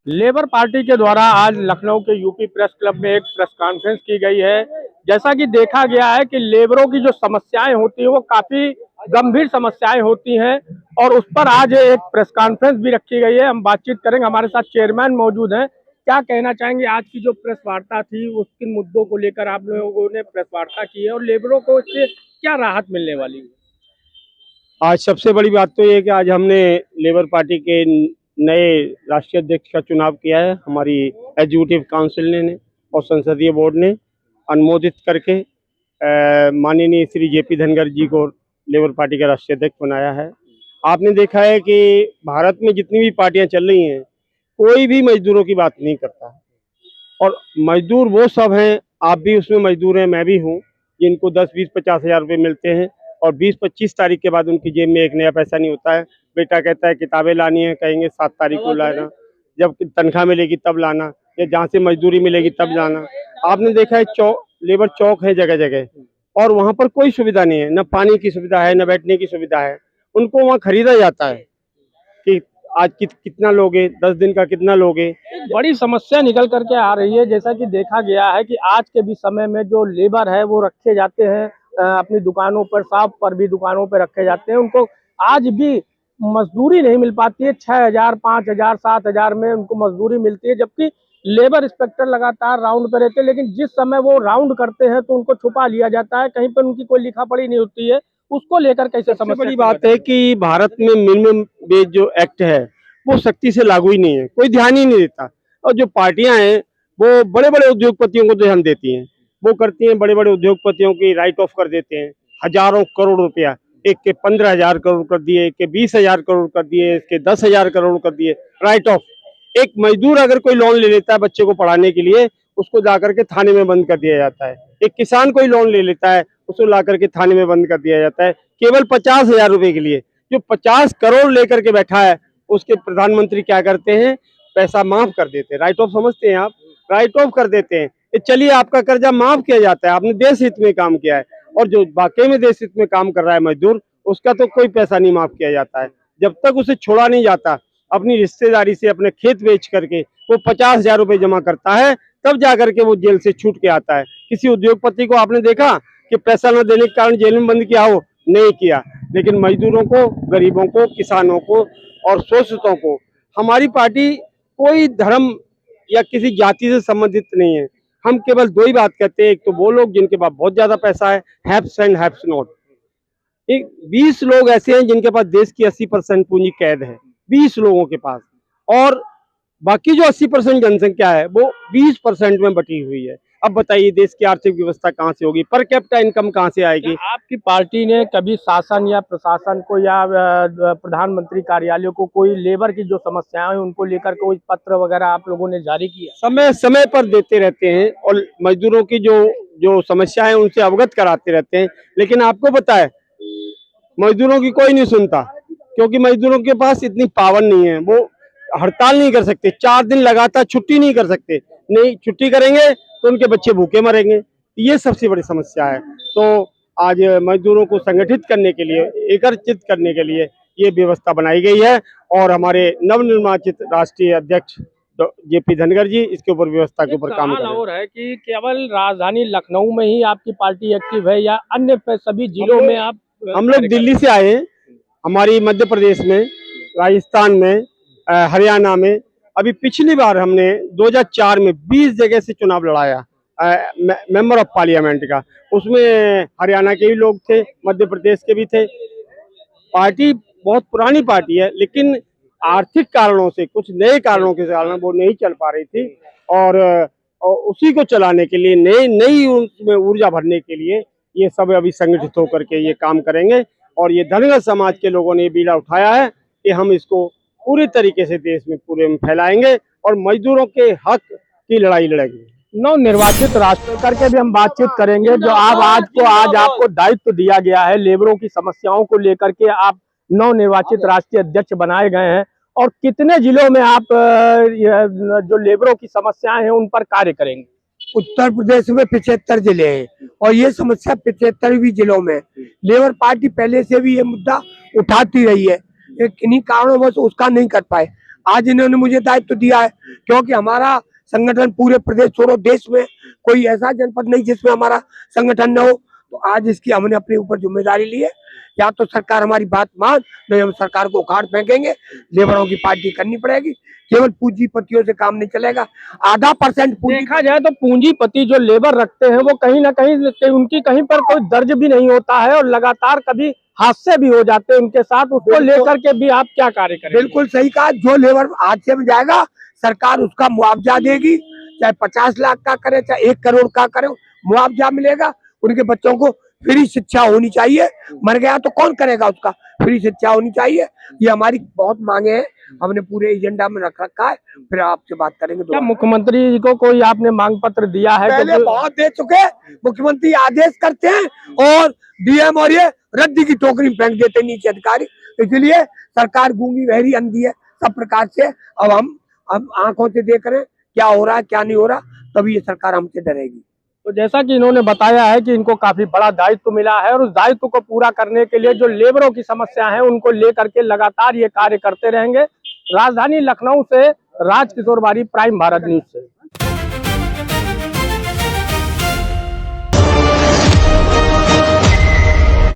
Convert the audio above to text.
Labour party के द्वारा आज लखनऊ के यूपी प्रेस क्लब में एक प्रेस कॉन्फ्रेंस की गई है। जैसा कि देखा गया है कि लेबरों की जो समस्याएं होती है वो काफी गंभीर समस्याएं होती हैं और उस पर आज एक प्रेस कॉन्फ्रेंस भी रखी गई है। हम बातचीत करेंगे, हमारे साथ चेयरमैन मौजूद हैं। क्या कहना चाहेंगे, आज की जो प्रेस वार्ता थी उस किन मुद्दों को लेकर आप लोगों ने प्रेस वार्ता की है और लेबरों को इससे क्या राहत मिलने वाली है? आज सबसे बड़ी बात तो ये है कि आज हमने लेबर पार्टी के नए राष्ट्रीय अध्यक्ष का चुनाव किया है। हमारी एग्जीक्यूटिव काउंसिल ने और संसदीय बोर्ड ने अनुमोदित करके माननीय श्री जेपी धनगर जी को लेबर पार्टी का राष्ट्रीय अध्यक्ष बनाया है। आपने देखा है कि भारत में जितनी भी पार्टियां चल रही हैं, कोई भी मजदूरों की बात नहीं करता है। और मजदूर वो सब हैं, आप भी उसमें मजदूर हैं, मैं भी हूँ, जिनको 10-20-50 हज़ार रुपये मिलते हैं और 20-25 तारीख के बाद उनकी जेब में एक नया पैसा नहीं होता है। बेटा कहता है किताबें लानी है, कहेंगे 7 तारीख को लाना, जब तनख्वाह मिलेगी तब लाना, या जहाँ से मजदूरी मिलेगी तब लाना। आपने देखा है लेबर चौक है जगह जगह, और वहाँ पर कोई सुविधा नहीं है, न पानी की सुविधा है, न बैठने की सुविधा है। उनको वहाँ खरीदा जाता है कि आज कितना लोगे, 10 दिन का कितना लोगे। एक बड़ी समस्या निकल करके आ रही है। जैसा कि देखा गया है कि आज के भी समय में जो लेबर है वो रखे जाते हैं अपनी दुकानों पर, शॉप पर भी दुकानों पर रखे जाते हैं। उनको आज भी मजदूरी नहीं मिल पाती है। 6,000, 5,000, 7,000 में उनको मजदूरी मिलती है, जबकि लेबर इंस्पेक्टर लगातार राउंड पर रहते हैं। लेकिन जिस समय वो राउंड करते हैं तो उनको छुपा लिया जाता है, कहीं पर उनकी कोई लिखा पढ़ी नहीं होती है। उसको लेकर कैसे सबसे समस्या? बड़ी बात है कि भारत में मिनिमम वेज जो एक्ट है वो सख्ती से लागू ही नहीं है, कोई ध्यान ही नहीं देता। और जो पार्टियां हैं वो बड़े बड़े उद्योगपतियों को ध्यान देती हैं, वो करती हैं, बड़े बड़े उद्योगपतियों की राइट ऑफ कर देते हैं हजारों करोड़ रुपया। एक के 15,000 करोड़ कर दिए, एक के 20,000 करोड़ कर दिए, एक के 10,000 करोड़ कर दिए राइट ऑफ। एक मजदूर अगर कोई लोन ले लेता है बच्चे को पढ़ाने के लिए, उसको जाकर के थाने में बंद कर दिया जाता है। एक किसान कोई लोन ले लेता है, उसको ला करके थाने में बंद कर दिया जाता है, केवल 50,000 रुपए के लिए। जो 50 करोड़ लेकर के बैठा है उसके प्रधानमंत्री क्या करते हैं, पैसा माफ कर देते हैं। राइट ऑफ समझते हैं आप, राइट ऑफ कर देते हैं। चलिए आपका कर्जा माफ किया जाता है, आपने देश हित में काम किया है। और जो वाकई में देश हित में काम कर रहा है मजदूर, उसका तो कोई पैसा नहीं माफ किया जाता है। जब तक उसे छोड़ा नहीं जाता, अपनी रिश्तेदारी से अपने खेत बेच करके वो 50,000 रुपए जमा करता है, तब जाकर के वो जेल से छूट के आता है। किसी उद्योगपति को आपने देखा कि पैसा न देने के कारण जेल में बंद किया हो? नहीं किया। लेकिन मजदूरों को, गरीबों को, किसानों को और शोषितों को हमारी पार्टी कोई धर्म या किसी जाति से संबंधित नहीं है। हम केवल दो ही बात कहते हैं, एक तो वो लोग जिनके पास बहुत ज्यादा पैसा है, हैव्स एंड हैव्स नॉट। 20 लोग ऐसे हैं जिनके पास देश की 80% पूंजी कैद है, 20 लोगों के पास। और बाकी जो 80% जनसंख्या है वो 20% में बटी हुई है। अब बताइए देश की आर्थिक व्यवस्था कहाँ से होगी, पर कैपिटा इनकम कहाँ से आएगी? क्या आपकी पार्टी ने कभी शासन या प्रशासन को या प्रधानमंत्री कार्यालय को कोई लेबर की जो समस्याएं हैं उनको लेकर कोई पत्र वगैरह आप लोगों ने जारी किया? समय समय पर देते रहते हैं और मजदूरों की जो जो समस्या है उनसे अवगत कराते रहते हैं। लेकिन आपको पता है मजदूरों की कोई नहीं सुनता, क्योंकि मजदूरों के पास इतनी पावर नहीं है। वो हड़ताल नहीं कर सकते, 4 दिन लगातार छुट्टी नहीं कर सकते। नहीं छुट्टी करेंगे तो उनके बच्चे भूखे मरेंगे। ये सबसे बड़ी समस्या है। तो आज मजदूरों को संगठित करने के लिए, एकत्रित करने के लिए ये व्यवस्था बनाई गई है और हमारे नवनिर्वाचित राष्ट्रीय अध्यक्ष जेपी धनगर जी इसके ऊपर व्यवस्था के ऊपर काम कर रहे हैं। और है कि केवल राजधानी लखनऊ में ही आपकी पार्टी एक्टिव है या अन्य सभी जिलों में आप? हम लोग दिल्ली से आए हैं, हमारी मध्य प्रदेश में, राजस्थान में, हरियाणा में। अभी पिछली बार हमने 2004 में 20 जगह से चुनाव लड़ाया मेंबर ऑफ पार्लियामेंट का। उसमें हरियाणा के भी लोग थे, मध्य प्रदेश के भी थे। पार्टी बहुत पुरानी पार्टी है, लेकिन आर्थिक कारणों से, कुछ नए कारणों के कारण वो नहीं चल पा रही थी। और उसी को चलाने के लिए, नई उसमें ऊर्जा भरने के लिए ये सब अभी संगठित होकर के ये काम करेंगे। और ये धनगर समाज के लोगों ने बीड़ा उठाया है कि हम इसको पूरी तरीके से देश में पूरे में फैलाएंगे और मजदूरों के हक की लड़ाई लड़ेंगे। नव निर्वाचित राष्ट्र करके भी हम बातचीत करेंगे। जो आज आपको दायित्व दिया गया है लेबरों की समस्याओं को लेकर के, आप नव निर्वाचित राष्ट्रीय अध्यक्ष बनाए गए हैं और कितने जिलों में आप जो लेबरों की समस्याएं हैं उन पर कार्य करेंगे? उत्तर प्रदेश में 75 जिले हैं और ये समस्या 75 भी जिलों में। लेबर पार्टी पहले से भी ये मुद्दा उठाती रही है, किन्हीं कारणों बस उसका नहीं कर पाए। आज इन्होंने मुझे दायित्व दिया है, क्योंकि हमारा संगठन पूरे प्रदेश छोड़ो देश में कोई ऐसा जनपद नहीं जिसमें हमारा संगठन न हो। तो आज इसकी हमने अपने ऊपर जिम्मेदारी ली है। या तो सरकार हमारी बात मान, नहीं हम सरकार को उखाड़ फेंकेंगे। लेबरों की पार्टी करनी पड़ेगी। केवल पूंजीपतियों से काम नहीं चलेगा। आधा % देखा जाए तो पूंजीपति जो लेबर रखते हैं वो कहीं ना कहीं उनकी कहीं पर कोई दर्ज भी नहीं होता है और लगातार कभी हादसे भी हो जाते हैं उनके साथ। उसको लेकर के भी आप क्या कार्य करेंगे? बिल्कुल सही कहा। जो लेबर हादसे में जाएगा सरकार उसका मुआवजा देगी, चाहे 50 लाख का करे चाहे 1 करोड़ का करे, मुआवजा मिलेगा। उनके बच्चों को फ्री शिक्षा होनी चाहिए। मर गया तो कौन करेगा उसका? फ्री शिक्षा होनी चाहिए। ये हमारी बहुत मांगे हैं, हमने पूरे एजेंडा में रख रखा है। फिर आपसे बात करेंगे। क्या मुख्यमंत्री जी को कोई आपने मांग पत्र दिया है? पहले बहुत दे चुके। मुख्यमंत्री आदेश करते हैं और डीएम और ये रद्दी की टोकरी में फेंक देते नीचे अधिकारी। इसलिए सरकार गूंगी बहरी अंधी है सब प्रकार से। अब हम आंखों से देख रहे हैं क्या हो रहा है क्या नहीं हो रहा, तभी ये सरकार हमसे डरेगी। तो जैसा कि इन्होंने बताया है कि इनको काफी बड़ा दायित्व मिला है और उस दायित्व को पूरा करने के लिए जो लेबरों की समस्या है उनको लेकर के लगातार ये कार्य करते रहेंगे। राजधानी लखनऊ से राजकिशोर बारी, प्राइम भारत न्यूज से।